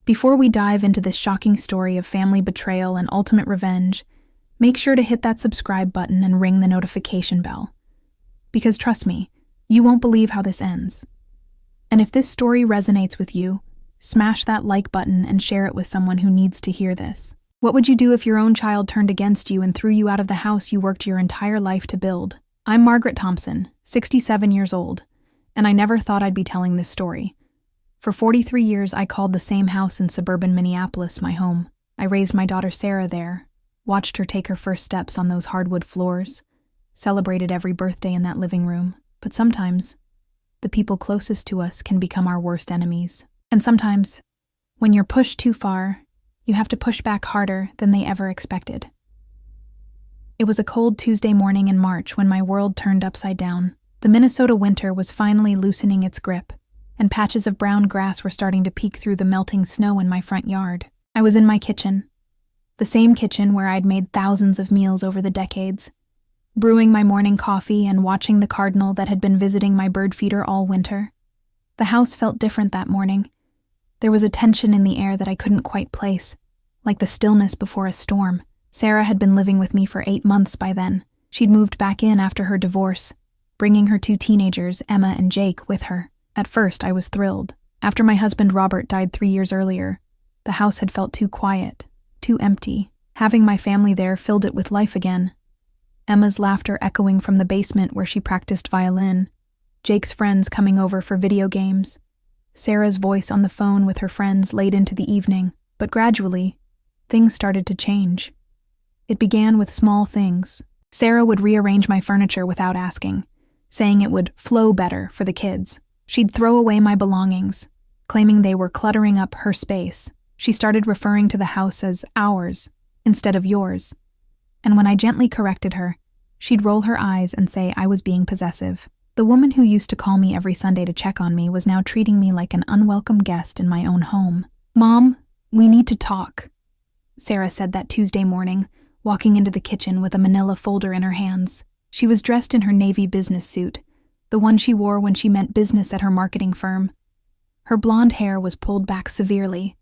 Before we dive into this shocking story of family betrayal and ultimate revenge, make sure to hit that subscribe button and ring the notification bell. Because trust me, you won't believe how this ends. And if this story resonates with you, smash that like button and share it with someone who needs to hear this. What would you do if your own child turned against you and threw you out of the house you worked your entire life to build? I'm Margaret Thompson, 67 years old, and I never thought I'd be telling this story. For 43 years, I called the same house in suburban Minneapolis my home. I raised my daughter Sarah there, watched her take her first steps on those hardwood floors, celebrated every birthday in that living room. But sometimes, the people closest to us can become our worst enemies. And sometimes, when you're pushed too far, you have to push back harder than they ever expected. It was a cold Tuesday morning in March when my world turned upside down. The Minnesota winter was finally loosening its grip, and patches of brown grass were starting to peek through the melting snow in my front yard. I was in my kitchen, the same kitchen where I'd made thousands of meals over the decades, brewing my morning coffee and watching the cardinal that had been visiting my bird feeder all winter. The house felt different that morning. There was a tension in the air that I couldn't quite place, like the stillness before a storm. Sarah had been living with me for 8 months by then. She'd moved back in after her divorce, bringing her 2 teenagers, Emma and Jake, with her. At first, I was thrilled. After my husband Robert died 3 years earlier, the house had felt too quiet, too empty. Having my family there filled it with life again. Emma's laughter echoing from the basement where she practiced violin, Jake's friends coming over for video games, Sarah's voice on the phone with her friends late into the evening. But gradually, things started to change. It began with small things. Sarah would rearrange my furniture without asking, saying it would flow better for the kids. She'd throw away my belongings, claiming they were cluttering up her space. She started referring to the house as ours instead of yours. And when I gently corrected her, she'd roll her eyes and say I was being possessive. The woman who used to call me every Sunday to check on me was now treating me like an unwelcome guest in my own home. "Mom, we need to talk," Sarah said that Tuesday morning, walking into the kitchen with a manila folder in her hands. She was dressed in her navy business suit, the one she wore when she meant business at her marketing firm. Her blonde hair was pulled back severely,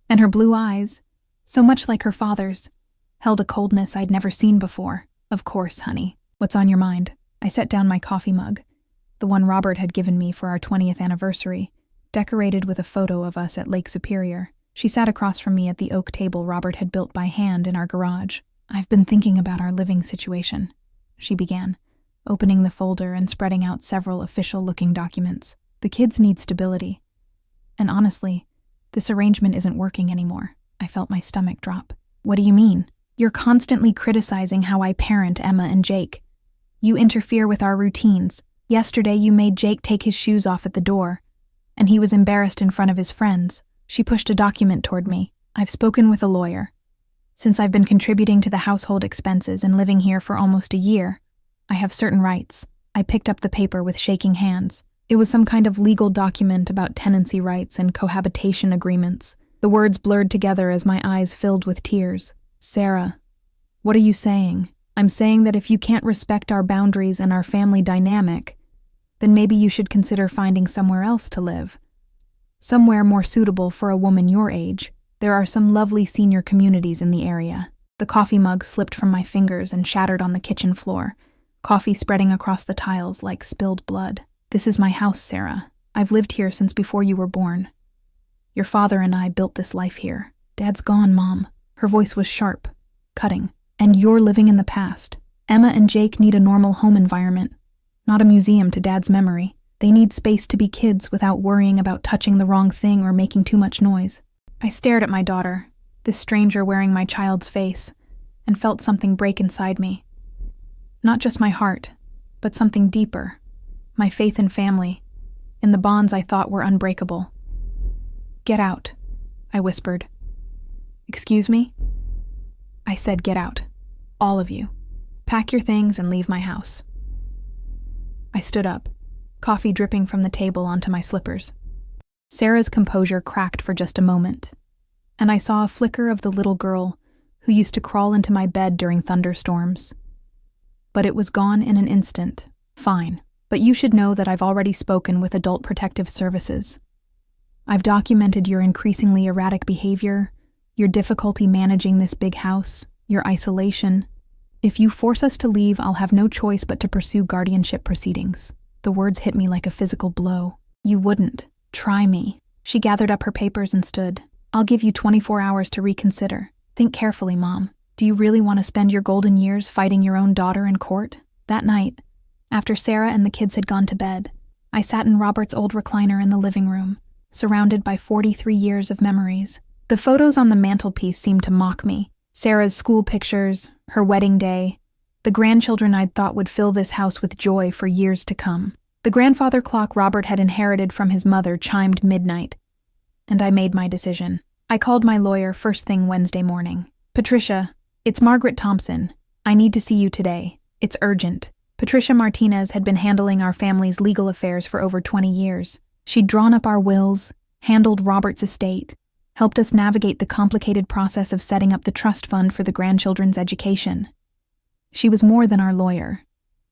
and her blue eyes, so much like her father's, held a coldness I'd never seen before. "Of course, honey. What's on your mind?" I set down my coffee mug, the one Robert had given me for our 20th anniversary, decorated with a photo of us at Lake Superior. She sat across from me at the oak table Robert had built by hand in our garage. "I've been thinking about our living situation," she began, opening the folder and spreading out several official-looking documents. "The kids need stability. And honestly, this arrangement isn't working anymore." I felt my stomach drop. "What do you mean?" "You're constantly criticizing how I parent Emma and Jake. You interfere with our routines. Yesterday you made Jake take his shoes off at the door, and he was embarrassed in front of his friends." She pushed a document toward me. "I've spoken with a lawyer. Since I've been contributing to the household expenses and living here for almost a year, I have certain rights." I picked up the paper with shaking hands. It was some kind of legal document about tenancy rights and cohabitation agreements. The words blurred together as my eyes filled with tears. "Sarah, what are you saying?" "I'm saying that if you can't respect our boundaries and our family dynamic, then maybe you should consider finding somewhere else to live. Somewhere more suitable for a woman your age. There are some lovely senior communities in the area." The coffee mug slipped from my fingers and shattered on the kitchen floor, coffee spreading across the tiles like spilled blood. "This is my house, Sarah. I've lived here since before you were born. Your father and I built this life here. Dad's gone, Mom." Her voice was sharp, cutting. "And you're living in the past. Emma and Jake need a normal home environment, not a museum to Dad's memory. They need space to be kids without worrying about touching the wrong thing or making too much noise." I stared at my daughter, this stranger wearing my child's face, and felt something break inside me. Not just my heart, but something deeper. My faith in family, in the bonds I thought were unbreakable. "Get out," I whispered. "Excuse me?" I said, "Get out. All of you. Pack your things and leave my house." I stood up, coffee dripping from the table onto my slippers. Sarah's composure cracked for just a moment, and I saw a flicker of the little girl who used to crawl into my bed during thunderstorms. But it was gone in an instant. "Fine, but you should know that I've already spoken with Adult Protective Services. I've documented your increasingly erratic behavior, your difficulty managing this big house, your isolation. If you force us to leave, I'll have no choice but to pursue guardianship proceedings." The words hit me like a physical blow. "You wouldn't. Try me." She gathered up her papers and stood. "I'll give you 24 hours to reconsider. Think carefully, Mom. Do you really want to spend your golden years fighting your own daughter in court?" That night, after Sarah and the kids had gone to bed, I sat in Robert's old recliner in the living room, surrounded by 43 years of memories. The photos on the mantelpiece seemed to mock me. Sarah's school pictures, her wedding day, the grandchildren I'd thought would fill this house with joy for years to come. The grandfather clock Robert had inherited from his mother chimed midnight, and I made my decision. I called my lawyer first thing Wednesday morning. "Patricia, it's Margaret Thompson. I need to see you today. It's urgent." Patricia Martinez had been handling our family's legal affairs for over 20 years. She'd drawn up our wills, handled Robert's estate, helped us navigate the complicated process of setting up the trust fund for the grandchildren's education. She was more than our lawyer.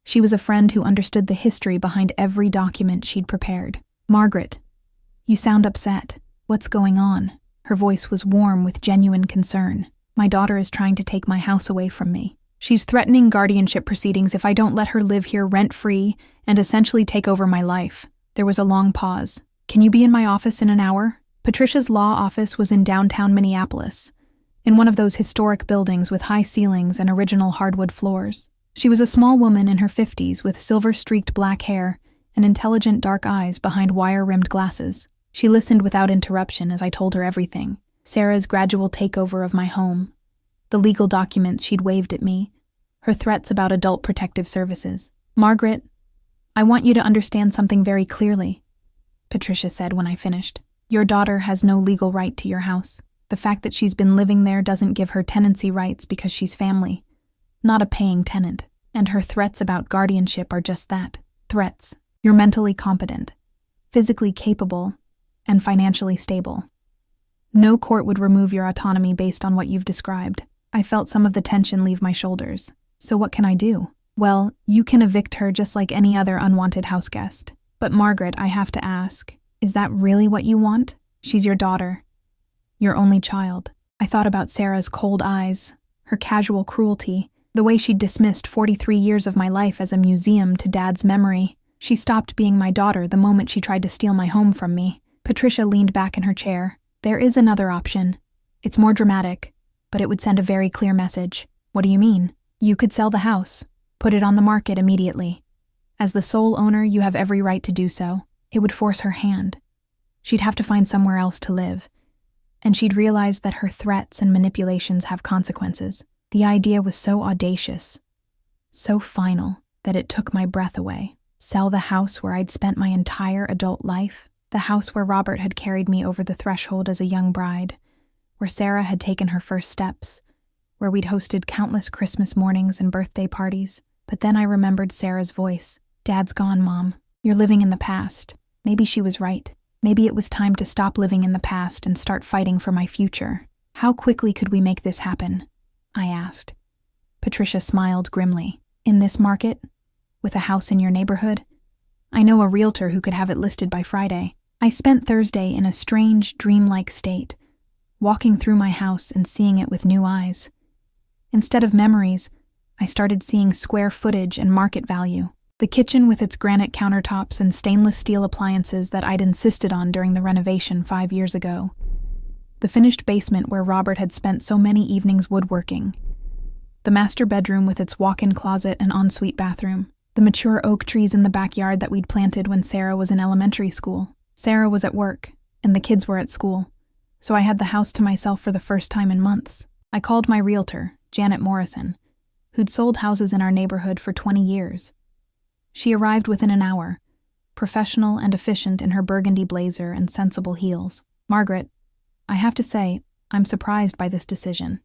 She was a friend who understood the history behind every document she'd prepared. "Margaret, you sound upset. What's going on?" Her voice was warm with genuine concern. "My daughter is trying to take my house away from me. She's threatening guardianship proceedings if I don't let her live here rent-free and essentially take over my life." There was a long pause. "Can you be in my office in an hour?" Patricia's law office was in downtown Minneapolis, in one of those historic buildings with high ceilings and original hardwood floors. She was a small woman in her 50s with silver-streaked black hair and intelligent dark eyes behind wire-rimmed glasses. She listened without interruption as I told her everything. Sarah's gradual takeover of my home, the legal documents she'd waved at me, her threats about adult protective services. "Margaret, I want you to understand something very clearly," Patricia said when I finished. "Your daughter has no legal right to your house. The fact that she's been living there doesn't give her tenancy rights because she's family, not a paying tenant. And her threats about guardianship are just that, threats. You're mentally competent, physically capable, and financially stable. No court would remove your autonomy based on what you've described." I felt some of the tension leave my shoulders. "So what can I do?" "Well, you can evict her just like any other unwanted house guest. But Margaret, I have to ask, is that really what you want? She's your daughter, your only child." I thought about Sarah's cold eyes, her casual cruelty, the way she'd dismissed 43 years of my life as a museum to Dad's memory. She stopped being my daughter the moment she tried to steal my home from me. Patricia leaned back in her chair. "There is another option. It's more dramatic, but it would send a very clear message." "What do you mean?" "You could sell the house, put it on the market immediately. As the sole owner, you have every right to do so. It would force her hand. She'd have to find somewhere else to live, and she'd realize that her threats and manipulations have consequences." The idea was so audacious, so final, that it took my breath away. Sell the house where I'd spent my entire adult life, the house where Robert had carried me over the threshold as a young bride, where Sarah had taken her first steps, where we'd hosted countless Christmas mornings and birthday parties. But then I remembered Sarah's voice. "Dad's gone, Mom. You're living in the past." Maybe she was right. Maybe it was time to stop living in the past and start fighting for my future. "How quickly could we make this happen?" I asked. Patricia smiled grimly. "In this market? With a house in your neighborhood? I know a realtor who could have it listed by Friday." I spent Thursday in a strange, dreamlike state, walking through my house and seeing it with new eyes. Instead of memories, I started seeing square footage and market value. The kitchen with its granite countertops and stainless steel appliances that I'd insisted on during the renovation 5 years ago. The finished basement where Robert had spent so many evenings woodworking. The master bedroom with its walk-in closet and ensuite bathroom. The mature oak trees in the backyard that we'd planted when Sarah was in elementary school. Sarah was at work, and the kids were at school, so I had the house to myself for the first time in months. I called my realtor, Janet Morrison, who'd sold houses in our neighborhood for 20 years. She arrived within an hour, professional and efficient in her burgundy blazer and sensible heels. "Margaret, I have to say, I'm surprised by this decision,"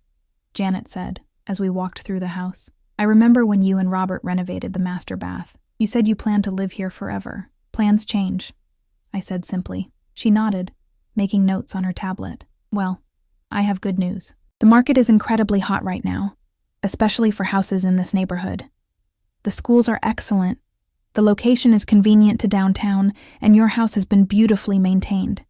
Janet said, as we walked through the house. "I remember when you and Robert renovated the master bath. You said you planned to live here forever. Plans change," I said simply. She nodded, making notes on her tablet. "Well, I have good news. The market is incredibly hot right now, especially for houses in this neighborhood. The schools are excellent. The location is convenient to downtown, and your house has been beautifully maintained.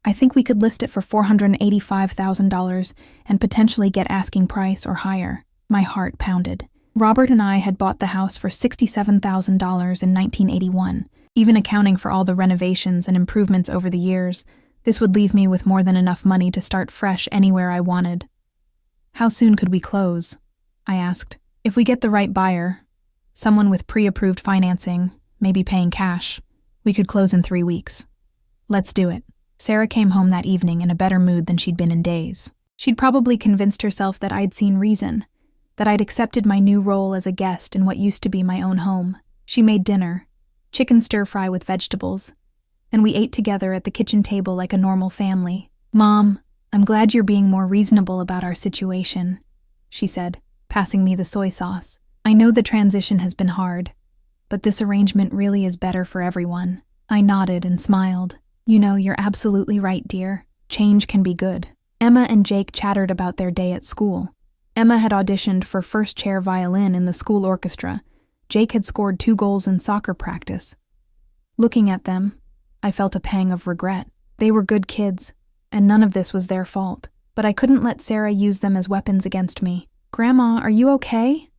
I think we could list it for $485,000 and potentially get asking price or higher. My heart pounded. Robert and I had bought the house for $67,000 in 1981. Even accounting for all the renovations and improvements over the years, this would leave me with more than enough money to start fresh anywhere I wanted. How soon could we close? I asked. If we get the right buyer, someone with pre-approved financing, maybe paying cash, we could close in 3 weeks. Let's do it. Sarah came home that evening in a better mood than she'd been in days. She'd probably convinced herself that I'd seen reason, that I'd accepted my new role as a guest in what used to be my own home. She made dinner, chicken stir-fry with vegetables, and we ate together at the kitchen table like a normal family. "Mom, I'm glad you're being more reasonable about our situation," she said, passing me the soy sauce. "I know the transition has been hard, but this arrangement really is better for everyone." I nodded and smiled. "You know, you're absolutely right, dear. Change can be good." Emma and Jake chattered about their day at school. Emma had auditioned for first chair violin in the school orchestra. Jake had scored 2 goals in soccer practice. Looking at them, I felt a pang of regret. They were good kids, and none of this was their fault. But I couldn't let Sarah use them as weapons against me. "Grandma, are you okay?"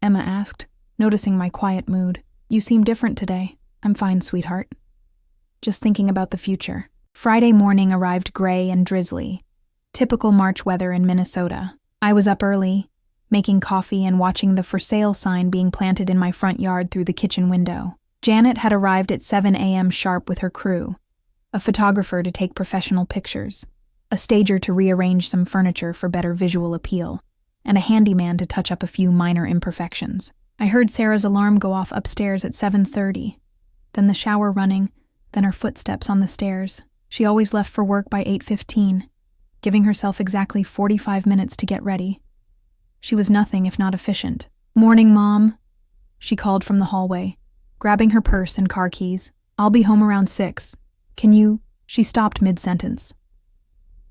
Emma asked, noticing my quiet mood. "You seem different today." "I'm fine, sweetheart. Just thinking about the future." Friday morning arrived gray and drizzly. Typical March weather in Minnesota. I was up early, making coffee and watching the for sale sign being planted in my front yard through the kitchen window. Janet had arrived at 7 a.m. sharp with her crew, a photographer to take professional pictures, a stager to rearrange some furniture for better visual appeal, and a handyman to touch up a few minor imperfections. I heard Sarah's alarm go off upstairs at 7:30, then the shower running, then her footsteps on the stairs. She always left for work by 8:15, giving herself exactly 45 minutes to get ready. She was nothing if not efficient. "Morning, Mom," she called from the hallway, grabbing her purse and car keys. "I'll be home around 6. Can you—" She stopped mid-sentence.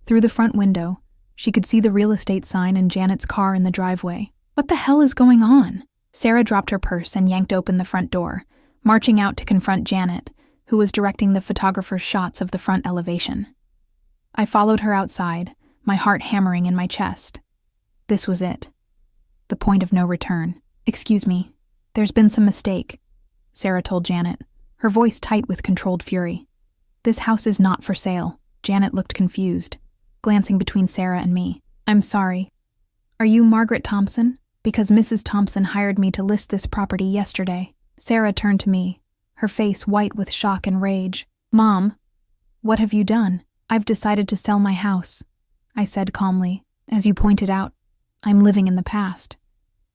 Through the front window, she could see the real estate sign and Janet's car in the driveway. What the hell is going on? Sarah dropped her purse and yanked open the front door, marching out to confront Janet, who was directing the photographer's shots of the front elevation. I followed her outside, my heart hammering in my chest. This was it. The point of no return. "Excuse me, there's been some mistake," Sarah told Janet, her voice tight with controlled fury. "This house is not for sale." Janet looked confused, glancing between Sarah and me. "I'm sorry. Are you Margaret Thompson? Because Mrs. Thompson hired me to list this property yesterday." Sarah turned to me, her face white with shock and rage. "Mom, what have you done?" "I've decided to sell my house," I said calmly. "As you pointed out, I'm living in the past.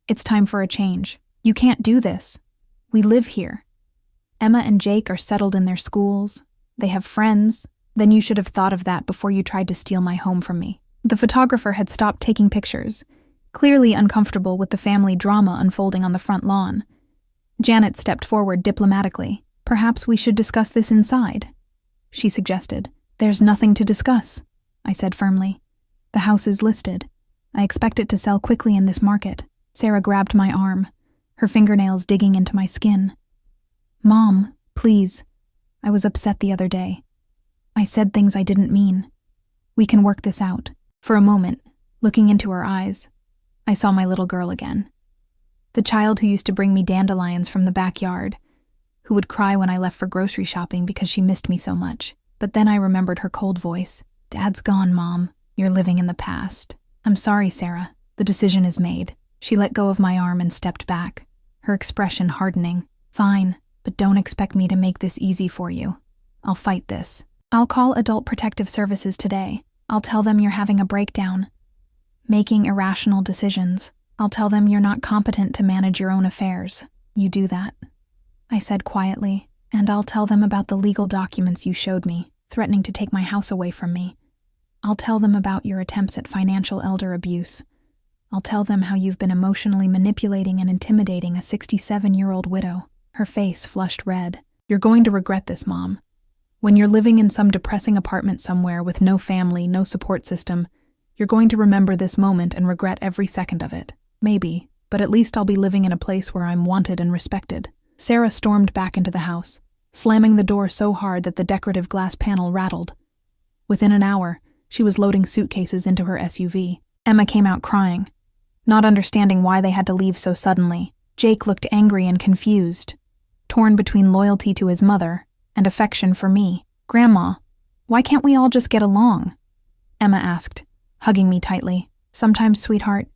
It's time for a change. You can't do this. We live here. Emma and Jake are settled in their schools. They have friends. Then you should have thought of that before you tried to steal my home from me." The photographer had stopped taking pictures, clearly uncomfortable with the family drama unfolding on the front lawn. Janet stepped forward diplomatically. "Perhaps we should discuss this inside," she suggested. "There's nothing to discuss," I said firmly. "The house is listed. I expect it to sell quickly in this market." Sarah grabbed my arm, her fingernails digging into my skin. "Mom, please. I was upset the other day. I said things I didn't mean. We can work this out." For a moment, looking into her eyes, I saw my little girl again. The child who used to bring me dandelions from the backyard, who would cry when I left for grocery shopping because she missed me so much. But then I remembered her cold voice. "Dad's gone, Mom. You're living in the past." "I'm sorry, Sarah. The decision is made." She let go of my arm and stepped back, her expression hardening. "Fine, but don't expect me to make this easy for you. I'll fight this. I'll call Adult Protective Services today. I'll tell them you're having a breakdown, making irrational decisions. I'll tell them you're not competent to manage your own affairs. You do that," I said quietly. "And I'll tell them about the legal documents you showed me, threatening to take my house away from me. I'll tell them about your attempts at financial elder abuse. I'll tell them how you've been emotionally manipulating and intimidating a 67-year-old widow." Her face flushed red. "You're going to regret this, Mom. When you're living in some depressing apartment somewhere with no family, no support system, you're going to remember this moment and regret every second of it. Maybe, but at least I'll be living in a place where I'm wanted and respected." Sarah stormed back into the house, slamming the door so hard that the decorative glass panel rattled. Within an hour, she was loading suitcases into her SUV. Emma came out crying, not understanding why they had to leave so suddenly. Jake looked angry and confused, torn between loyalty to his mother and affection for me. "Grandma, why can't we all just get along?" Emma asked, hugging me tightly. "Sometimes, sweetheart,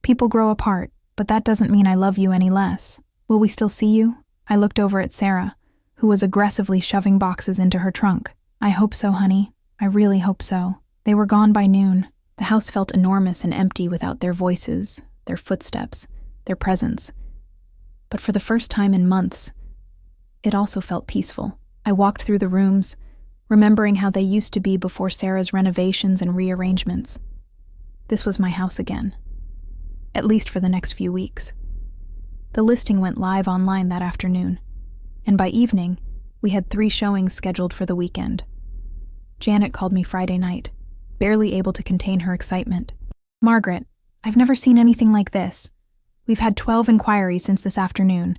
people grow apart, but that doesn't mean I love you any less. Will we still see you?" I looked over at Sarah, who was aggressively shoving boxes into her trunk. "I hope so, honey. I really hope so." They were gone by noon. The house felt enormous and empty without their voices, their footsteps, their presence. But for the first time in months, it also felt peaceful. I walked through the rooms, remembering how they used to be before Sarah's renovations and rearrangements. This was my house again, at least for the next few weeks. The listing went live online that afternoon, and by evening, we had 3 showings scheduled for the weekend. Janet called me Friday night, barely able to contain her excitement. "Margaret, I've never seen anything like this. We've had 12 inquiries since this afternoon.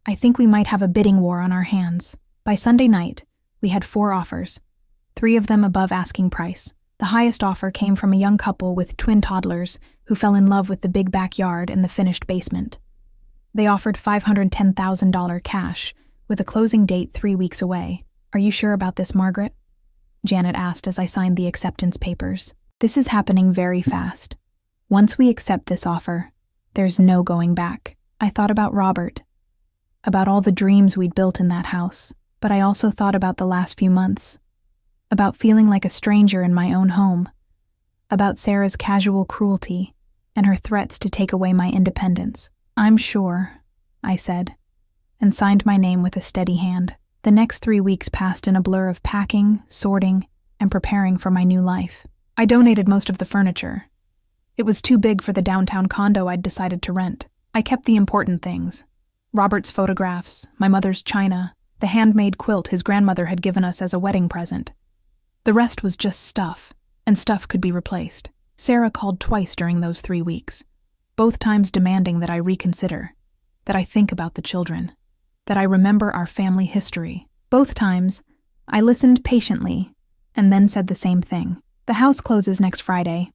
I think we might have a bidding war on our hands." By Sunday night, we had 4 offers, 3 of them above asking price. The highest offer came from a young couple with twin toddlers who fell in love with the big backyard and the finished basement. They offered $510,000 cash, with a closing date 3 weeks away. "Are you sure about this, Margaret?" Janet asked as I signed the acceptance papers. "This is happening very fast. Once we accept this offer, there's no going back." I thought about Robert, about all the dreams we'd built in that house, but I also thought about the last few months, about feeling like a stranger in my own home, about Sarah's casual cruelty and her threats to take away my independence. "I'm sure," I said, and signed my name with a steady hand. The next 3 weeks passed in a blur of packing, sorting, and preparing for my new life. I donated most of the furniture. It was too big for the downtown condo I'd decided to rent. I kept the important things: Robert's photographs, my mother's china, the handmade quilt his grandmother had given us as a wedding present. The rest was just stuff, and stuff could be replaced. Sarah called twice during those 3 weeks, both times demanding that I reconsider, that I think about the children, that I remember our family history. Both times, I listened patiently and then said the same thing. "The house closes next Friday.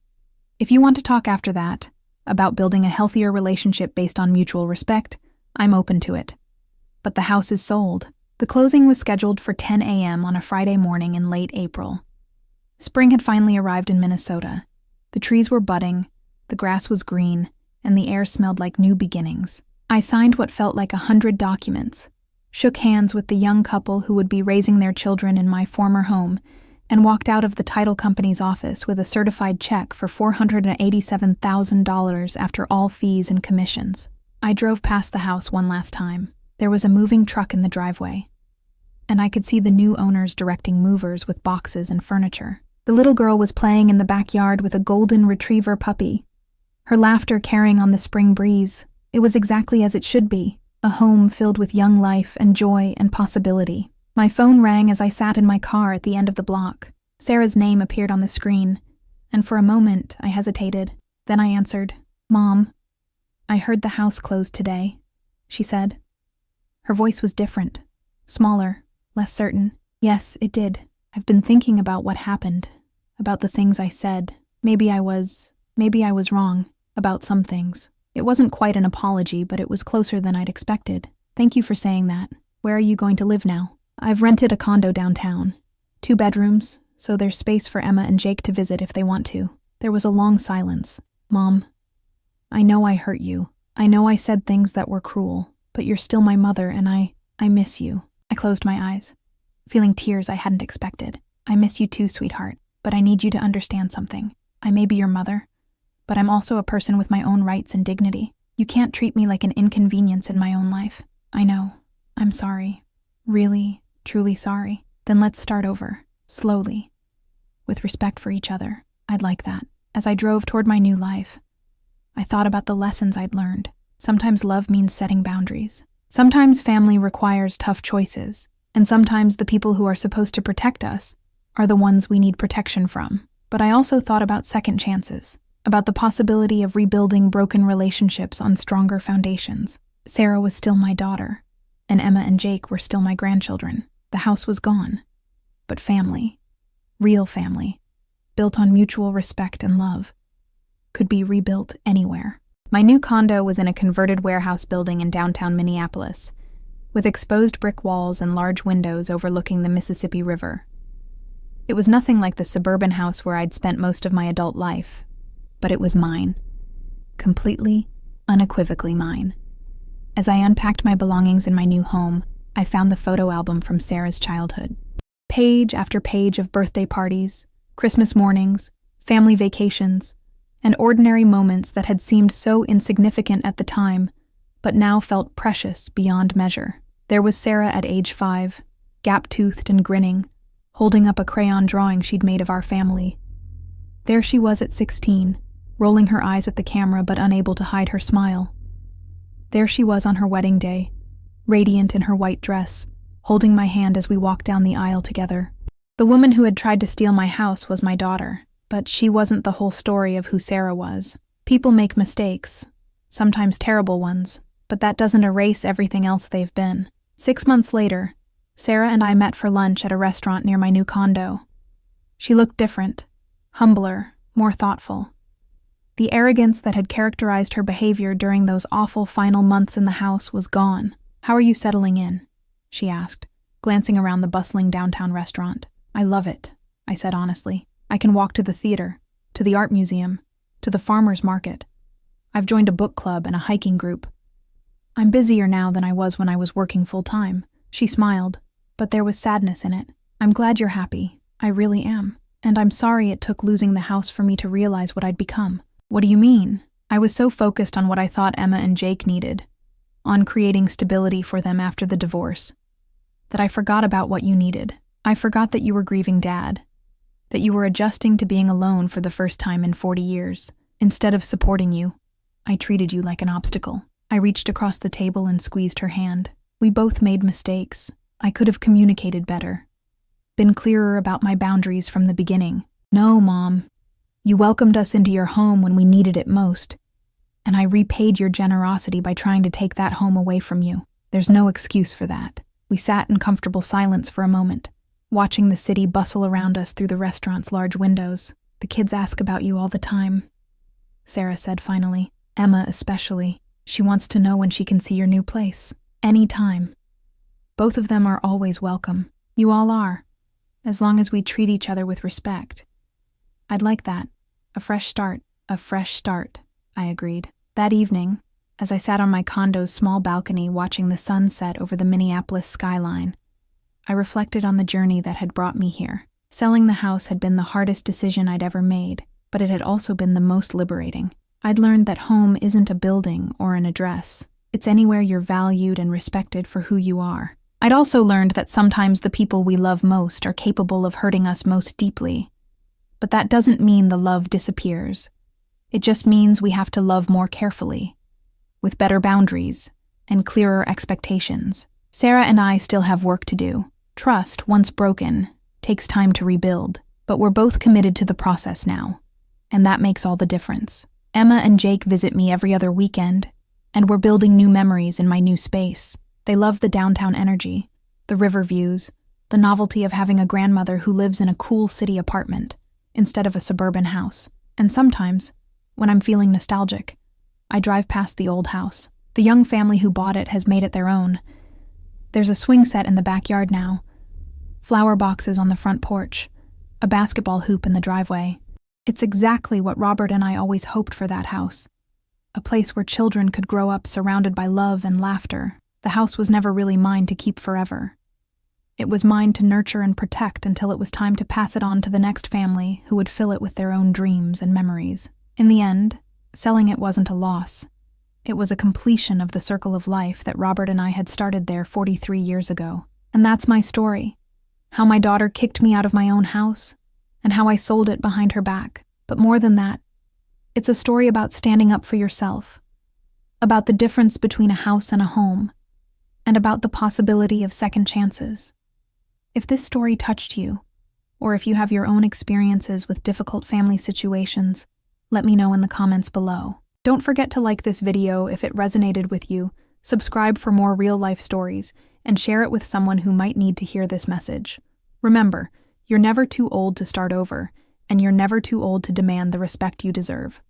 If you want to talk after that, about building a healthier relationship based on mutual respect, I'm open to it. But the house is sold." The closing was scheduled for 10 a.m. on a Friday morning in late April. Spring had finally arrived in Minnesota. The trees were budding, the grass was green, and the air smelled like new beginnings. I signed what felt like 100 documents, shook hands with the young couple who would be raising their children in my former home, and walked out of the title company's office with a certified check for $487,000 after all fees and commissions. I drove past the house one last time. There was a moving truck in the driveway, and I could see the new owners directing movers with boxes and furniture. The little girl was playing in the backyard with a golden retriever puppy, her laughter carrying on the spring breeze. It was exactly as it should be, a home filled with young life and joy and possibility. My phone rang as I sat in my car at the end of the block. Sarah's name appeared on the screen, and for a moment I hesitated. Then I answered. "Mom, I heard the house closed today," she said. Her voice was different, smaller, less certain. "Yes, it did. I've been thinking about what happened, about the things I said. Maybe I was wrong about some things. It wasn't quite an apology, but it was closer than I'd expected. Thank you for saying that. Where are you going to live now?" "I've rented a condo downtown. 2 bedrooms, so there's space for Emma and Jake to visit if they want to." There was a long silence. "Mom, I know I hurt you. I know I said things that were cruel, but you're still my mother and I miss you." I closed my eyes, feeling tears I hadn't expected. "I miss you too, sweetheart, but I need you to understand something. I may be your mother, but I'm also a person with my own rights and dignity. You can't treat me like an inconvenience in my own life. I know. I'm sorry. Really, truly sorry. Then let's start over, slowly, with respect for each other. I'd like that." As I drove toward my new life, I thought about the lessons I'd learned. Sometimes love means setting boundaries. Sometimes family requires tough choices, and sometimes the people who are supposed to protect us are the ones we need protection from. But I also thought about second chances, about the possibility of rebuilding broken relationships on stronger foundations. Sarah was still my daughter, and Emma and Jake were still my grandchildren. The house was gone, but family, real family, built on mutual respect and love, could be rebuilt anywhere. My new condo was in a converted warehouse building in downtown Minneapolis, with exposed brick walls and large windows overlooking the Mississippi River. It was nothing like the suburban house where I'd spent most of my adult life, but it was mine. Completely, unequivocally mine. As I unpacked my belongings in my new home, I found the photo album from Sarah's childhood. Page after page of birthday parties, Christmas mornings, family vacations, and ordinary moments that had seemed so insignificant at the time, but now felt precious beyond measure. There was Sarah at age 5, gap-toothed and grinning, holding up a crayon drawing she'd made of our family. There she was at 16, rolling her eyes at the camera but unable to hide her smile. There she was on her wedding day, radiant in her white dress, holding my hand as we walked down the aisle together. The woman who had tried to steal my house was my daughter, but she wasn't the whole story of who Sarah was. People make mistakes, sometimes terrible ones, but that doesn't erase everything else they've been. 6 months later, Sarah and I met for lunch at a restaurant near my new condo. She looked different, humbler, more thoughtful. The arrogance that had characterized her behavior during those awful final months in the house was gone. "How are you settling in?" she asked, glancing around the bustling downtown restaurant. "I love it," I said honestly. "I can walk to the theater, to the art museum, to the farmer's market. I've joined a book club and a hiking group. I'm busier now than I was when I was working full-time." She smiled, but there was sadness in it. "I'm glad you're happy. I really am. And I'm sorry it took losing the house for me to realize what I'd become." "What do you mean?" I was so focused on what I thought Emma and Jake needed, on creating stability for them after the divorce, that I forgot about what you needed. I forgot that you were grieving Dad, that you were adjusting to being alone for the first time in 40 years. Instead of supporting you, I treated you like an obstacle. I reached across the table and squeezed her hand. "We both made mistakes. I could have communicated better, been clearer about my boundaries from the beginning. No, Mom. You welcomed us into your home when we needed it most, and I repaid your generosity by trying to take that home away from you. There's no excuse for that." We sat in comfortable silence for a moment, watching the city bustle around us through the restaurant's large windows. "The kids ask about you all the time," Sarah said finally. "Emma especially. She wants to know when she can see your new place. Any time. Both of them are always welcome. You all are, as long as we treat each other with respect." "I'd like that. A fresh start, I agreed. That evening, as I sat on my condo's small balcony watching the sun set over the Minneapolis skyline, I reflected on the journey that had brought me here. Selling the house had been the hardest decision I'd ever made, but it had also been the most liberating. I'd learned that home isn't a building or an address. It's anywhere you're valued and respected for who you are. I'd also learned that sometimes the people we love most are capable of hurting us most deeply. But that doesn't mean the love disappears. It just means we have to love more carefully, with better boundaries and clearer expectations. Sarah and I still have work to do. Trust, once broken, takes time to rebuild, but we're both committed to the process now, and that makes all the difference. Emma and Jake visit me every other weekend, and we're building new memories in my new space. They love the downtown energy, the river views, the novelty of having a grandmother who lives in a cool city apartment instead of a suburban house. And sometimes, when I'm feeling nostalgic, I drive past the old house. The young family who bought it has made it their own. There's a swing set in the backyard now, flower boxes on the front porch, a basketball hoop in the driveway. It's exactly what Robert and I always hoped for that house, a place where children could grow up surrounded by love and laughter. The house was never really mine to keep forever. It was mine to nurture and protect until it was time to pass it on to the next family who would fill it with their own dreams and memories. In the end, selling it wasn't a loss. It was a completion of the circle of life that Robert and I had started there 43 years ago. And that's my story. How my daughter kicked me out of my own house, and how I sold it behind her back. But more than that, it's a story about standing up for yourself, about the difference between a house and a home, and about the possibility of second chances. If this story touched you, or if you have your own experiences with difficult family situations, let me know in the comments below. Don't forget to like this video if it resonated with you, subscribe for more real-life stories, and share it with someone who might need to hear this message. Remember, You're never too old to start over, and you're never too old to demand the respect you deserve.